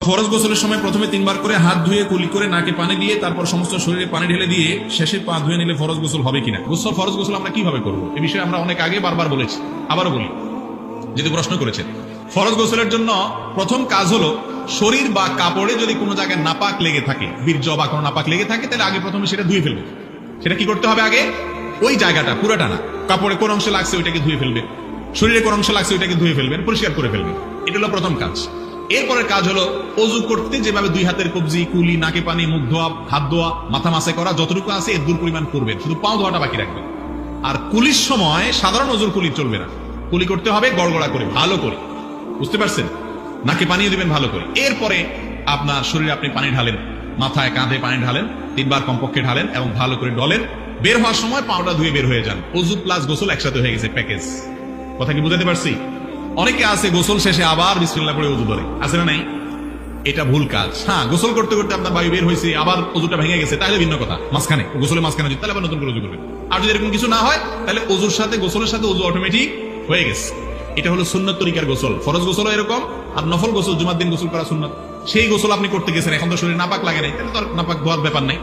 ফরজ গোসলের সময় প্রথমে 3 বার করে হাত ধুয়ে কুলি করে নাকে পানি দিয়ে তারপর সমস্ত শরীরে পানি ঢেলে দিয়ে শেষে পা ধুয়ে নিলে ফরজ গোসল হবে কিনা? ফরজ গোসল আমরা কিভাবে করবো এই বিষয়ে আমরা অনেক আগে বারবার বলেছি, আবারও বলি যদি প্রশ্ন করেছেন। ফরজ গোসলের জন্য প্রথম কাজ হলো শরীর বা কাপড়ে যদি কোনো জায়গায় নাপাক লেগে থাকে, বীর্য বা কোনো নাপাক লেগে থাকে, তাহলে আগে প্রথমে সেটা ধুয়ে ফেলবে। সেটা কি করতে হবে? আগে ওই জায়গাটা পুরাটা না, কাপড়ে কোন অংশ লাগছে ওইটাকে ধুয়ে ফেলবে, শরীরে কোন অংশ লাগছে ওইটাকে ধুয়ে ফেলবেন, পরিষ্কার করে ফেলবেন। এটা হলো প্রথম কাজ। এরপরের কাজ হলো অজু করতে যেভাবে 2 হাতের কবজি, কুলি, নাকে পানি, মুখ ধোয়া, হাত ধোয়া, মাথা মাসে করা যতটুকু আছে এর দূর পরিমাণ করবেন, শুধু পাও ধোয়াটা বাকি রাখবেন। আর কুলির সময় সাধারণ অজুর কুলি চলবে না, কুলি করতে হবে গড়গড়া করে, ভালো করে, বুঝতে পারছেন? নাকে পানিও দিবেন ভালো করে। এরপরে আপনার শরীরে আপনি পানি ঢালেন, মাথায় কাঁধে পানি ঢালেন, 3 বার কমপক্ষে ঢালেন এবং ভালো করে ডলেন। বের হওয়ার সময় পাউডার ধুয়ে বের হয়ে যান। অজু প্লাস গোসল একসাথে হয়ে গেছে, প্যাকেজ। কথা কি বুঝাতে পারছি? অনেকে আছে গোসল শেষে আবার বিসমিল্লাহ পড়ে অজু করে, আছে না নাই? এটা ভুল কাজ। হ্যাঁ, গোসল করতে করতে আপনার বায়ু বের হয়েছে, আবার অজুটা ভেঙে গেছে, তাহলে ভিন্ন কথা। মাঝখানে গোসলের মাঝখানে তাহলে আবার নতুন করে অজু করবেন। আর যদি এরকম কিছু না হয় তাহলে অজুর সাথে গোসলের সাথে অজু অটোমেটিক হয়ে গেছে। এটা হলো সুন্নত তরিকার গোসল। ফরজ গোসল এরকম, আর নফল গোসল জুমার দিন গোসল করা সুন্নত। সেই গোসল আপনি করতে গেছেন, এখন তো শরীরে নাপাক লাগে নাই, তাহলে তো আর নাপাক ধোয়ার ব্যাপার নাই।